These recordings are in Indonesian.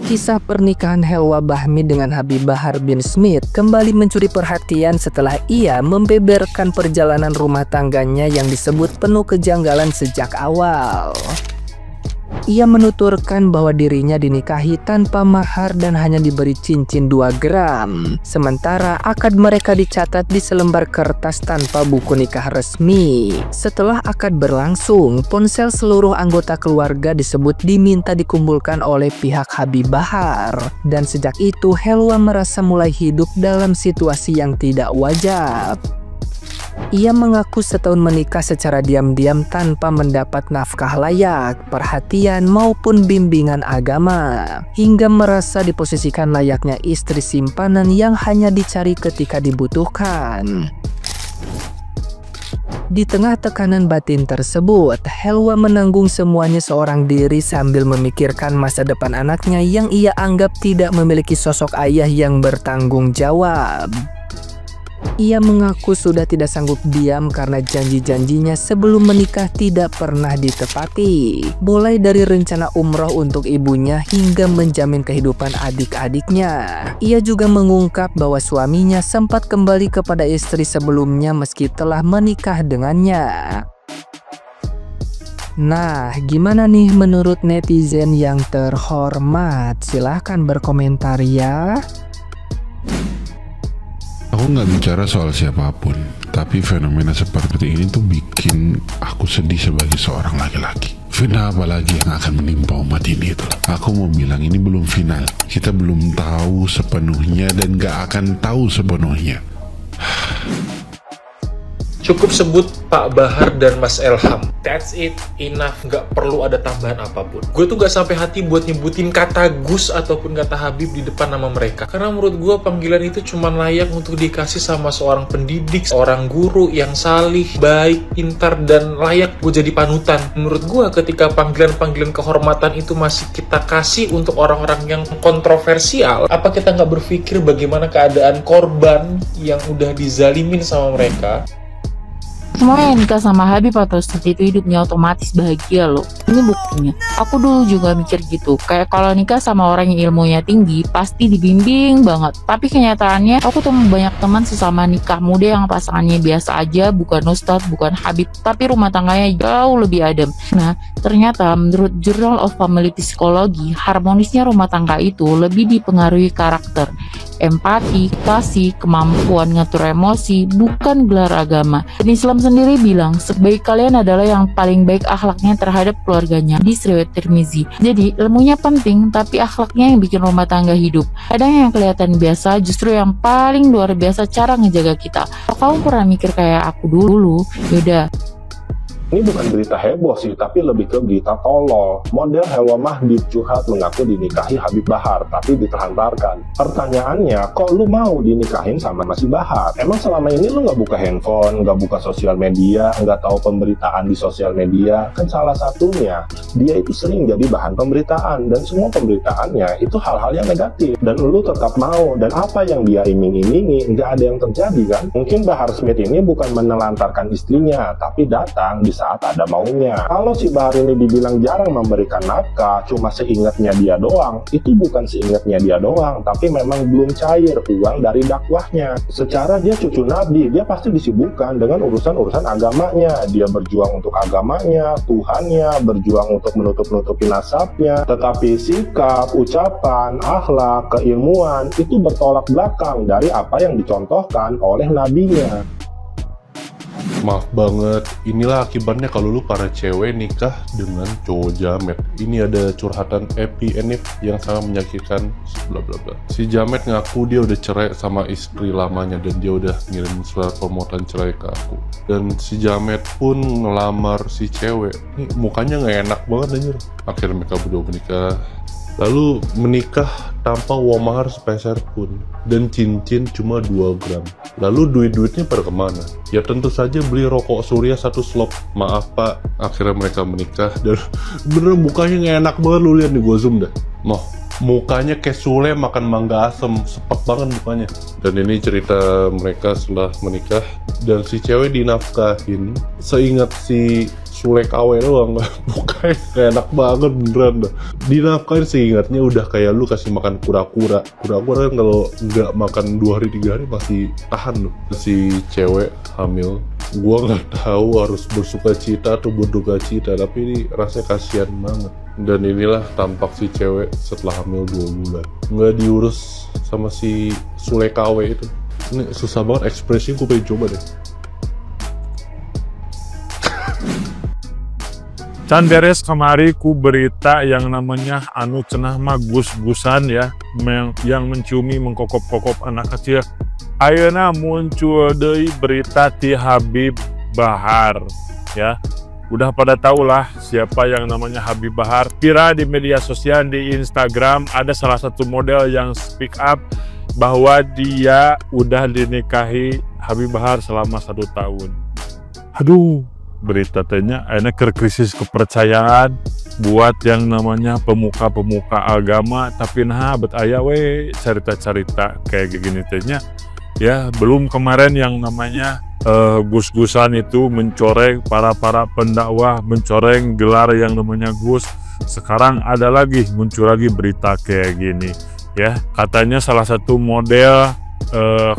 Kisah pernikahan Helwa Bahmi dengan Habib Bahar bin Smith kembali mencuri perhatian setelah ia membeberkan perjalanan rumah tangganya yang disebut penuh kejanggalan sejak awal. Ia menuturkan bahwa dirinya dinikahi tanpa mahar dan hanya diberi cincin 2 gram. Sementara akad mereka dicatat di selembar kertas tanpa buku nikah resmi. Setelah akad berlangsung, ponsel seluruh anggota keluarga disebut diminta dikumpulkan oleh pihak Habib Bahar. Dan sejak itu Helwa merasa mulai hidup dalam situasi yang tidak wajar. Ia mengaku setahun menikah secara diam-diam tanpa mendapat nafkah layak, perhatian maupun bimbingan agama, hingga merasa diposisikan layaknya istri simpanan yang hanya dicari ketika dibutuhkan. Di tengah tekanan batin tersebut, Helwa menanggung semuanya seorang diri sambil memikirkan masa depan anaknya yang ia anggap tidak memiliki sosok ayah yang bertanggung jawab. Ia mengaku sudah tidak sanggup diam karena janji-janjinya sebelum menikah tidak pernah ditepati. Mulai dari rencana umroh untuk ibunya hingga menjamin kehidupan adik-adiknya. Ia juga mengungkap bahwa suaminya sempat kembali kepada istri sebelumnya meski telah menikah dengannya. Nah, gimana nih menurut netizen yang terhormat? Silahkan berkomentar ya. Aku nggak bicara soal siapapun, tapi fenomena seperti ini tuh bikin aku sedih sebagai seorang laki-laki. Fitnah apa lagi yang akan menimpa umat ini itu? Aku mau bilang ini belum final. Kita belum tahu sepenuhnya dan nggak akan tahu sepenuhnya. Cukup sebut Pak Bahar dan Mas Elham. That's it, enough, nggak perlu ada tambahan apapun. Gue tuh gak sampai hati buat nyebutin kata Gus ataupun kata Habib di depan nama mereka. Karena menurut gue panggilan itu cuma layak untuk dikasih sama seorang pendidik, seorang guru yang salih, baik, pintar, dan layak gue jadi panutan. Menurut gue ketika panggilan-panggilan kehormatan itu masih kita kasih untuk orang-orang yang kontroversial, apa kita nggak berpikir bagaimana keadaan korban yang udah dizalimin sama mereka? Semua yang nikah sama Habib atau seperti itu hidupnya otomatis bahagia loh. Ini buktinya. Aku dulu juga mikir gitu. Kayak kalau nikah sama orang yang ilmunya tinggi, pasti dibimbing banget. Tapi kenyataannya, aku temu banyak teman sesama nikah muda yang pasangannya biasa aja, bukan ustadz, bukan Habib, tapi rumah tangganya jauh lebih adem. Nah, ternyata menurut Journal of Family Psychology, harmonisnya rumah tangga itu lebih dipengaruhi karakter, empati, kasih, kemampuan ngatur emosi, bukan gelar agama. Dan Islam sendiri bilang, sebaik kalian adalah yang paling baik akhlaknya terhadap keluarganya, di riwayat Tirmizi. Jadi, ilmunya penting, tapi akhlaknya yang bikin rumah tangga hidup. Kadang yang kelihatan biasa, justru yang paling luar biasa cara ngejaga kita. Kalau kamu pernah mikir kayak aku dulu, yaudah. Ini bukan berita heboh sih, tapi lebih ke berita tolol. Model Helwa Mahdi curhat mengaku dinikahi Habib Bahar, tapi diterlantarkan. Pertanyaannya, kok lu mau dinikahin sama si Bahar? Emang selama ini lu nggak buka handphone, nggak buka sosial media, nggak tahu pemberitaan di sosial media? Kan salah satunya, dia itu sering jadi bahan pemberitaan, dan semua pemberitaannya itu hal-hal yang negatif. Dan lu tetap mau, dan apa yang dia iming-imingi, nggak ada yang terjadi kan? Mungkin Bahar Smith ini bukan menelantarkan istrinya, tapi datang di saat ada maunya. Kalau si Bahar ini dibilang jarang memberikan nafkah, cuma seingatnya dia doang, itu bukan seingatnya dia doang, tapi memang belum cair uang dari dakwahnya. Secara dia cucu Nabi, dia pasti disibukkan dengan urusan-urusan agamanya. Dia berjuang untuk agamanya, Tuhannya, berjuang untuk menutup-nutupi nasabnya. Tetapi sikap, ucapan, akhlak, keilmuan itu bertolak belakang dari apa yang dicontohkan oleh nabinya. Maaf banget, inilah akibatnya kalau lu para cewek nikah dengan cowok jamet. Ini ada curhatan Epi Enif yang sangat menyakitkan, bla bla bla. Si jamet ngaku dia udah cerai sama istri lamanya dan dia udah ngirim surat permohonan cerai ke aku. Dan si jamet pun ngelamar si cewek. Nih mukanya nggak enak banget anjir. Akhirnya mereka berdua menikah. Lalu menikah tanpa uang mahar sepeser pun, dan cincin cuma 2 gram. Lalu duit-duitnya pada kemana? Ya tentu saja beli rokok Surya 1 slop. Maaf pak, akhirnya mereka menikah dan bener mukanya nggak enak banget. Lu lihat nih, gue zoom dah. Noh, mukanya kayak Sule makan mangga asem, sepet banget mukanya. Dan ini cerita mereka setelah menikah, dan si cewek dinafkahin. Seingat si Sule KW doang. Bukannya kayak enak banget beneran dah. Dinafkahin seingatnya udah kayak lu kasih makan kura-kura. Kura-kura kan kalau nggak makan 2 hari 3 hari masih tahan loh. Si cewek hamil, gua nggak tahu harus bersuka cita atau berduka cita, tapi ini rasanya kasihan banget. Dan inilah tampak si cewek setelah hamil 2 bulan. Nggak diurus sama si Sule KW itu. Ini susah banget ekspresinya, gue pengen coba deh. Can beres kemari ku berita yang namanya anu cenah mah gus-gusan ya, yang menciumi mengkokop-kokop anak kecil. Ayeuna muncul deui berita ti Habib Bahar ya. Udah pada tahu lah siapa yang namanya Habib Bahar. Viral di media sosial, di Instagram ada salah satu model yang speak up bahwa dia udah dinikahi Habib Bahar selama 1 tahun. Aduh, berita tanya akhirnya krisis kepercayaan buat yang namanya pemuka-pemuka agama, tapi nah bet aya we cerita-cerita kayak gini tanya ya. Belum kemarin yang namanya gus-gusan itu mencoreng para pendakwah, mencoreng gelar yang namanya Gus. Sekarang ada lagi, muncul lagi berita kayak gini ya, katanya salah satu model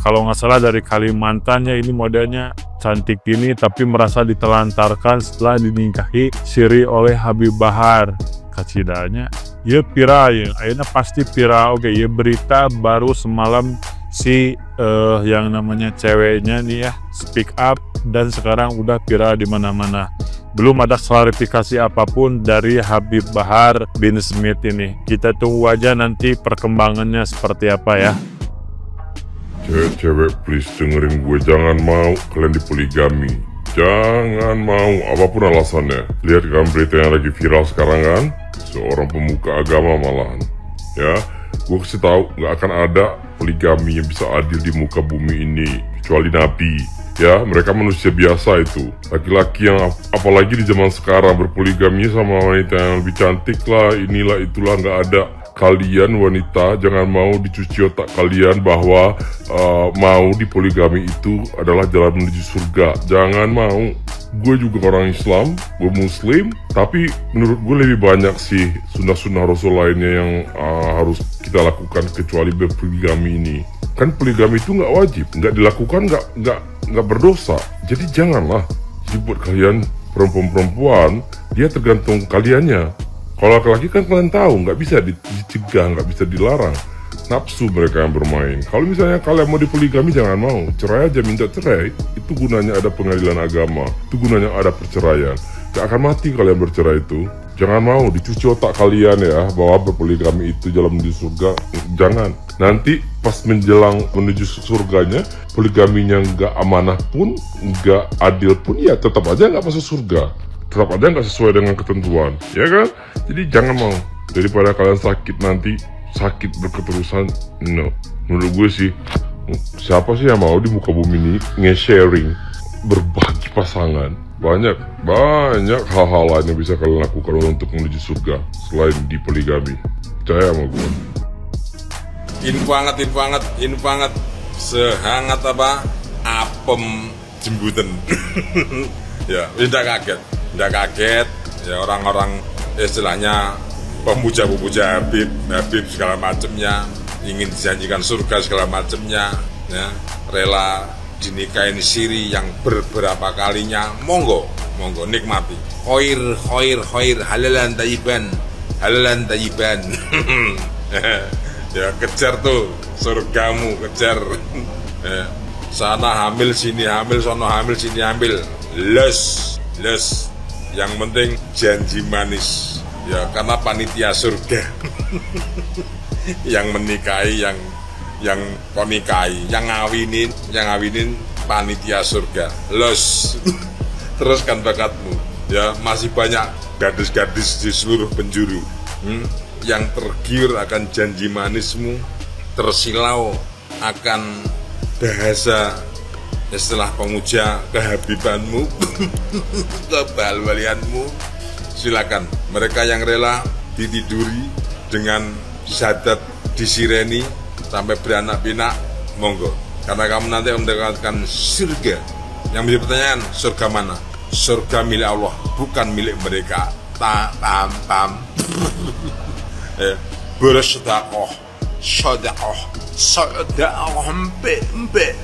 kalau nggak salah dari Kalimantan ya, ini modelnya cantik ini tapi merasa ditelantarkan setelah dinikahi siri oleh Habib Bahar. Kacidanya ya viral ya, akhirnya pasti viral. Oke ya, berita baru semalam si yang namanya ceweknya nih ya speak up dan sekarang udah viral di mana-mana. Belum ada klarifikasi apapun dari Habib Bahar bin Smith ini. Kita tunggu aja nanti perkembangannya seperti apa ya. Cewek-cewek please dengerin gue, jangan mau kalian dipoligami, jangan mau apapun alasannya. Lihat kan berita yang lagi viral sekarang kan, seorang pemuka agama malahan ya. Gue kasih tahu nggak akan ada poligami yang bisa adil di muka bumi ini kecuali Nabi ya. Mereka manusia biasa itu, laki-laki yang apalagi di zaman sekarang berpoligami sama wanita yang lebih cantik lah, inilah itulah. Nggak ada. Kalian wanita jangan mau dicuci otak kalian bahwa mau dipoligami itu adalah jalan menuju surga. Jangan mau. Gue juga orang Islam, gue Muslim, tapi menurut gue lebih banyak sih sunnah-sunnah Rasul lainnya yang harus kita lakukan kecuali berpoligami ini. Kan poligami itu nggak wajib, nggak dilakukan nggak berdosa. Jadi janganlah. Jadi buat kalian perempuan-perempuan, dia tergantung kaliannya. Kalau laki-laki kan kalian tahu nggak bisa dicegah, nggak bisa dilarang. Nafsu mereka yang bermain. Kalau misalnya kalian mau dipoligami jangan mau, cerai aja, minta cerai. Itu gunanya ada pengadilan agama, itu gunanya ada perceraian. Gak akan mati kalian bercerai itu. Jangan mau dicuci otak kalian ya bahwa berpoligami itu jalan menuju surga. Jangan. Nanti pas menjelang menuju surganya, poligaminya nggak amanah pun, nggak adil pun, ya tetap aja nggak masuk surga. Tetap aja nggak sesuai dengan ketentuan, ya kan? Jadi jangan mau. Daripada kalian sakit nanti, sakit berketerusan, no. Menurut gue sih, siapa sih yang mau di muka bumi ini nge-sharing, berbagi pasangan? Banyak hal-hal lain yang bisa kalian lakukan untuk menuju surga selain di poligami. Percaya sama gue. Info hangat, sehangat apa? Apem jembutan. Ya, udah kaget ya orang-orang istilahnya pemuja-pemuja Habib segala macamnya, ingin dijanjikan surga segala macamnya ya, rela dinikahin siri yang beberapa kalinya. Monggo nikmati. Khair halalan tayyiban ya, kejar tuh surgamu, kejar ya. Sana hamil sini hamil, sono hamil sini hamil, les yang penting janji manis ya, karena panitia surga yang menikahi, yang konikahi, yang ngawinin panitia surga. Los teruskan bakatmu ya, masih banyak gadis-gadis di seluruh penjuru yang tergiur akan janji manismu, tersilau akan bahasa istilah pemuja kehabibanmu, kebalwalianmu. Silakan mereka yang rela ditiduri dengan syahadat disireni sampai beranak pinak, monggo, karena kamu nanti mendapatkan surga. Yang menjadi pertanyaan, surga mana? surga milik Allah, bukan milik mereka. Paham. Bersedekah, sedekah, empek.